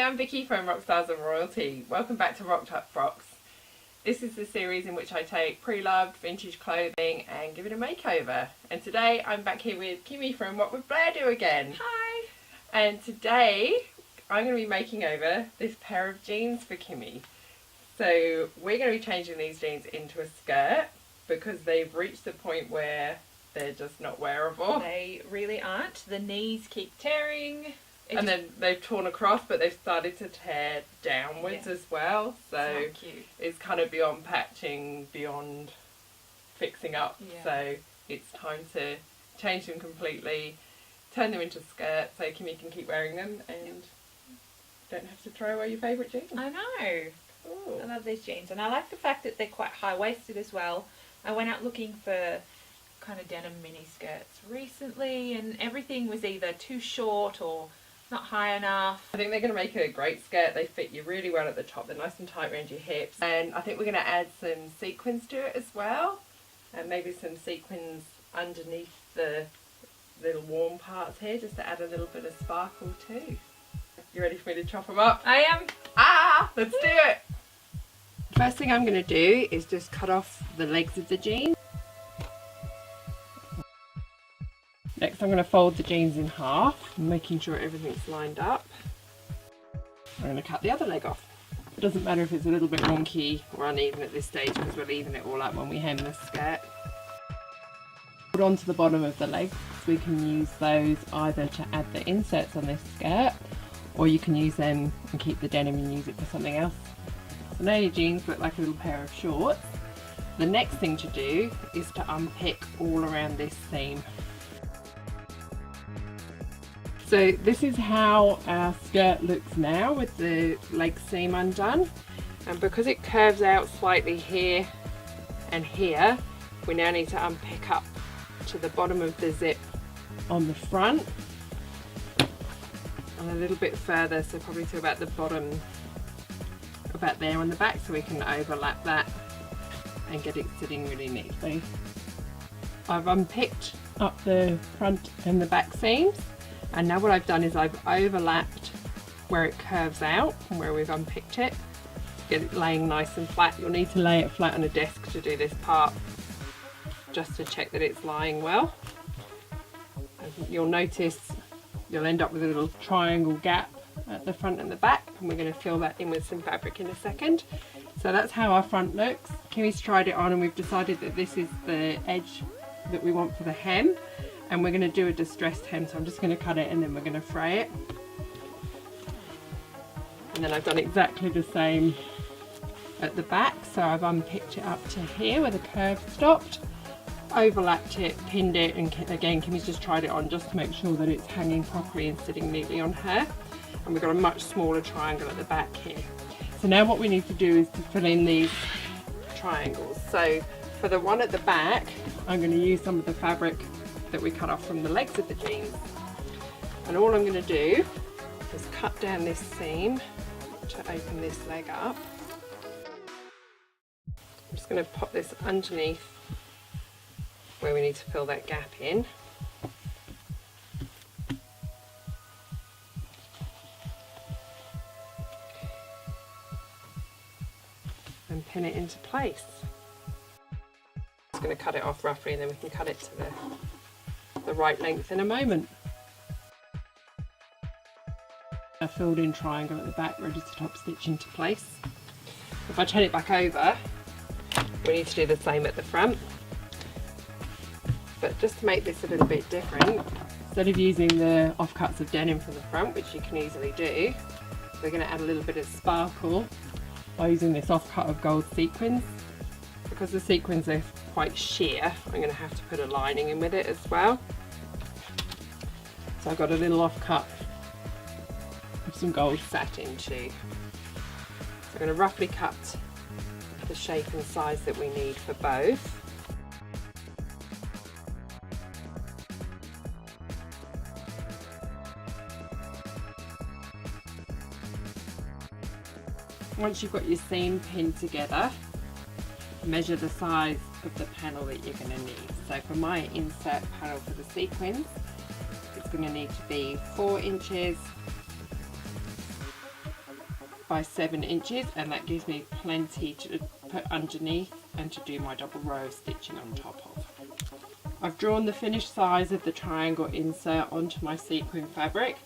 I'm Vicky from Rockstars and Royalty. Welcome back to Frocks. This is the series in which I take pre-loved vintage clothing and give it a makeover. And today I'm back here with Kimmy from What Would Blair Do Again? Hi! And today I'm going to be making over this pair of jeans for Kimmy. So we're going to be changing these jeans into a skirt because they've reached the point where they're just not wearable. They really aren't. The knees keep tearing. And then they've torn across, but they've started to tear downwards as well. So cute. It's kind of beyond patching, beyond fixing up. Yeah. So it's time to change them completely, turn them into skirts so Kimmy can keep wearing them and don't have to throw away your favourite jeans. I know. Ooh. I love these jeans. And I like the fact that they're quite high-waisted as well. I went out looking for kind of denim mini skirts recently and everything was either too short or not high enough. I think they're going to make a great skirt. They fit you really well at the top. They're nice and tight around your hips. And I think we're going to add some sequins to it as well. And maybe some sequins underneath the little warm parts here just to add a little bit of sparkle too. You ready for me to chop them up? I am. Let's do it! First thing I'm going to do is just cut off the legs of the jeans. Next I'm going to fold the jeans in half, making sure everything's lined up. I'm going to cut the other leg off. It doesn't matter if it's a little bit wonky or uneven at this stage because we'll even it all up when we hem the skirt. Put onto the bottom of the legs, we can use those either to add the inserts on this skirt or you can use them and keep the denim and use it for something else. So now your jeans look like a little pair of shorts. The next thing to do is to unpick all around this seam. So this is how our skirt looks now with the leg seam undone, and because it curves out slightly here and here, we now need to unpick up to the bottom of the zip on the front and a little bit further, so probably to about the bottom, about there on the back, so we can overlap that and get it sitting really neatly. I've unpicked up the front and the back seams. And now what I've done is I've overlapped where it curves out and where we've unpicked it. Get it laying nice and flat. You'll need to lay it flat on a desk to do this part, just to check that it's lying well. And you'll notice you'll end up with a little triangle gap at the front and the back, and we're going to fill that in with some fabric in a second. So that's how our front looks. Kimmy's tried it on and we've decided that this is the edge that we want for the hem. And we're going to do a distressed hem, so I'm just going to cut it and then we're going to fray it. And then I've done exactly the same at the back, so I've unpicked it up to here where the curve stopped, overlapped it, pinned it, and again Kimmy's just tried it on just to make sure that it's hanging properly and sitting neatly on her. And we've got a much smaller triangle at the back here. So now what we need to do is to fill in these triangles. So for the one at the back, I'm going to use some of the fabric that we cut off from the legs of the jeans, and all I'm going to do is cut down this seam to open this leg up. I'm just going to pop this underneath where we need to fill that gap in, and pin it into place. I'm just going to cut it off roughly and then we can cut it to the right length in a moment. A filled in triangle at the back ready to top stitch into place. If I turn it back over, we need to do the same at the front. But just to make this a little bit different, instead of using the offcuts of denim for the front, which you can easily do, we're going to add a little bit of sparkle by using this offcut of gold sequins. Because the sequins are quite sheer, I'm going to have to put a lining in with it as well. So I've got a little offcut of some gold satin too. So I'm going to roughly cut the shape and size that we need for both. Once you've got your seam pinned together, measure the size of the panel that you're going to need. So for my insert panel for the sequins, it's going to need to be 4 inches by 7 inches, and that gives me plenty to put underneath and to do my double row of stitching on top of. I've drawn the finished size of the triangle insert onto my sequin fabric,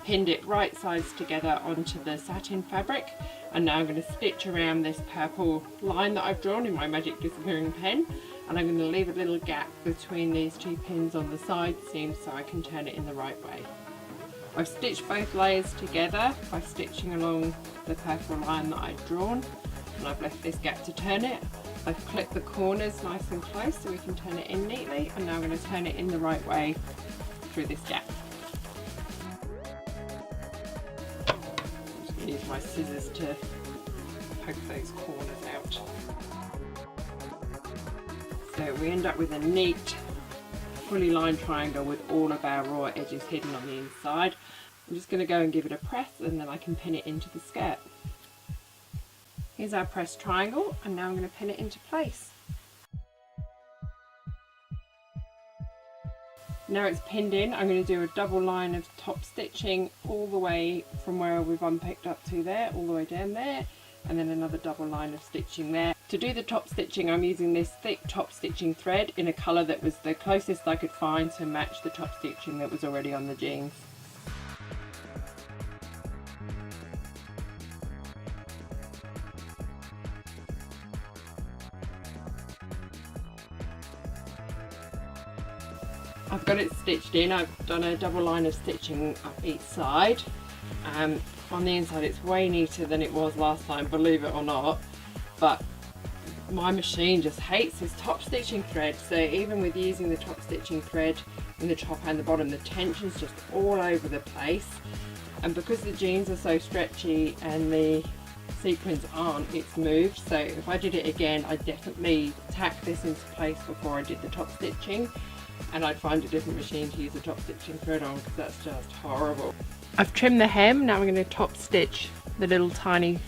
pinned it right sides together onto the satin fabric, and now I'm going to stitch around this purple line that I've drawn in my magic disappearing pen, and I'm going to leave a little gap between these 2 pins on the side seams so I can turn it in the right way. I've stitched both layers together by stitching along the purple line that I've drawn, and I've left this gap to turn it. I've clipped the corners nice and close so we can turn it in neatly, and now I'm going to turn it in the right way through this gap. I'm just going to use my scissors to poke those corners out. So we end up with a neat fully lined triangle with all of our raw edges hidden on the inside. I'm just going to go and give it a press, and then I can pin it into the skirt. Here's our pressed triangle, and now I'm going to pin it into place. Now it's pinned in, I'm going to do a double line of top stitching all the way from where we've unpicked up to there, all the way down there, and then another double line of stitching there. To do the top stitching, I'm using this thick top stitching thread in a colour that was the closest I could find to match the top stitching that was already on the jeans. I've got it stitched in. I've done a double line of stitching up each side. On the inside it's way neater than it was last time, believe it or not, but my machine just hates this top stitching thread, so even with using the top stitching thread in the top and the bottom, the tension's just all over the place, and because the jeans are so stretchy and the sequins aren't, it's moved. So if I did it again, I'd definitely tack this into place before I did the top stitching, and I'd find a different machine to use the top stitching thread on, because that's just horrible. I've trimmed the hem, now I'm going to top stitch the little tiny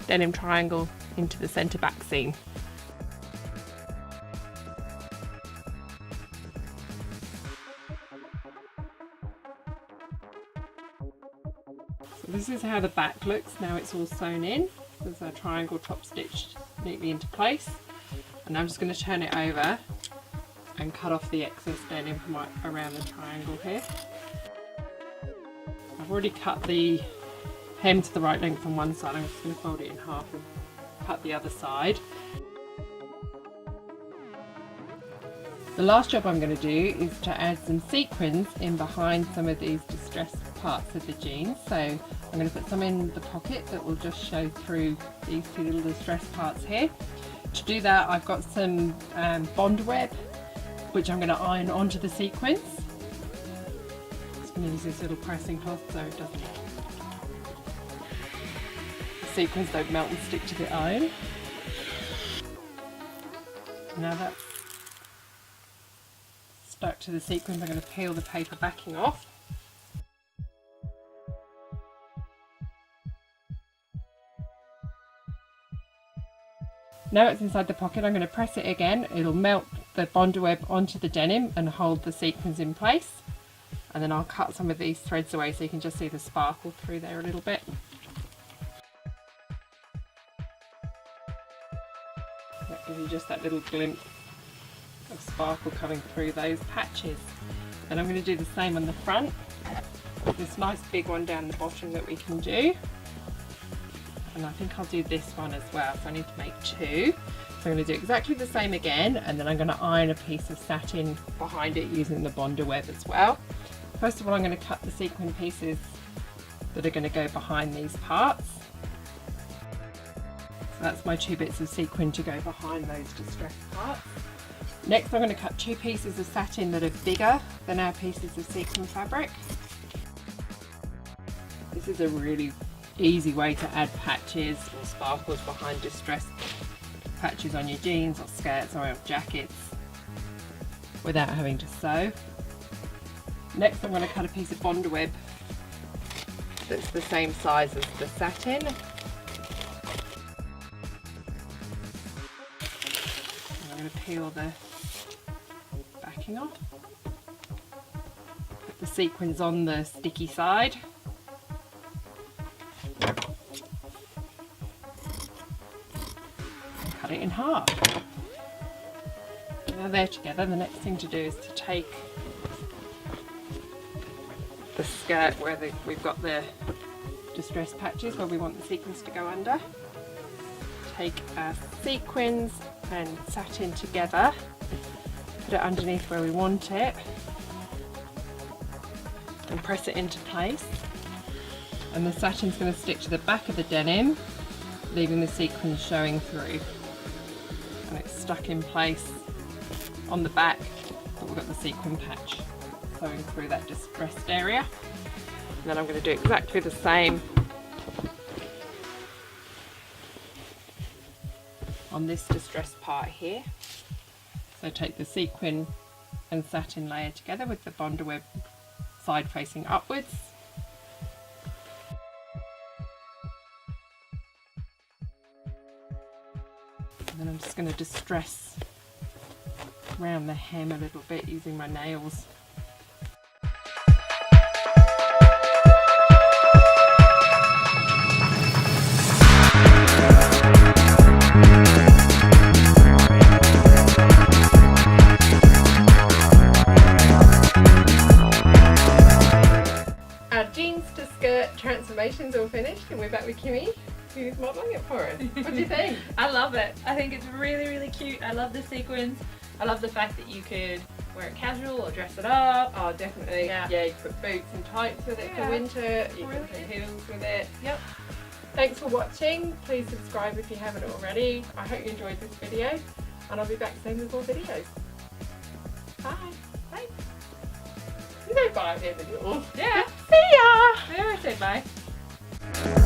denim triangle into the centre back seam. So this is how the back looks now it's all sewn in. There's our triangle top stitched neatly into place, and I'm just going to turn it over and cut off the excess denim from around the triangle here. I've already cut the hem to the right length on one side. I'm just going to fold it in half and cut the other side. The last job I'm going to do is to add some sequins in behind some of these distressed parts of the jeans. So I'm going to put some in the pocket that will just show through these 2 little distressed parts here. To do that, I've got some bond web, which I'm going to iron onto the sequins. I'm going to use this little pressing cloth so it doesn't, the sequins don't melt and stick to the iron. Now that's stuck to the sequins, I'm going to peel the paper backing off. Now it's inside the pocket, I'm going to press it again. It'll melt the bond web onto the denim and hold the sequins in place. And then I'll cut some of these threads away so you can just see the sparkle through there a little bit. That gives you just that little glimpse of sparkle coming through those patches. And I'm going to do the same on the front. This nice big one down the bottom that we can do. And I think I'll do this one as well, so I need to make 2. So I'm going to do exactly the same again, and then I'm going to iron a piece of satin behind it using the bonder web as well. First of all, I'm going to cut the sequin pieces that are going to go behind these parts. So that's my 2 bits of sequin to go behind those distressed parts. Next, I'm going to cut 2 pieces of satin that are bigger than our pieces of sequin fabric. This is a really easy way to add patches or sparkles behind distressed patches on your jeans or skirts or jackets without having to sew. Next, I'm going to cut a piece of bonder web that's the same size as the satin. I'm going to peel the backing off. Put the sequins on the sticky side. cut it in half. Now they're together, the next thing to do is to take the skirt where we've got the distressed patches where we want the sequins to go under. Take our sequins and satin together, put it underneath where we want it, and press it into place. And the satin's going to stick to the back of the denim, leaving the sequins showing through. And it's stuck in place on the back, but we've got the sequin patch sewing through that distressed area. And then I'm going to do exactly the same on this distressed part here. So take the sequin and satin layer together with the Bonder web side facing upwards. And then I'm just going to distress around the hem a little bit using my nails. Our jeans to skirt transformation's all finished and we're back with Kimmy, who's modelling it for us. What do you think? I love it. I think it's really, really cute. I love the sequins. I love the fact that you could wear it casual or dress it up. Oh, definitely. Yeah. Yeah, you can put boots and tights with it for winter. You can put heels with it. Yep. Thanks for watching. Please subscribe if you haven't already. I hope you enjoyed this video and I'll be back soon with more videos. Bye. Bye. You know bye at the end of yours. Yeah. See ya! I always say bye.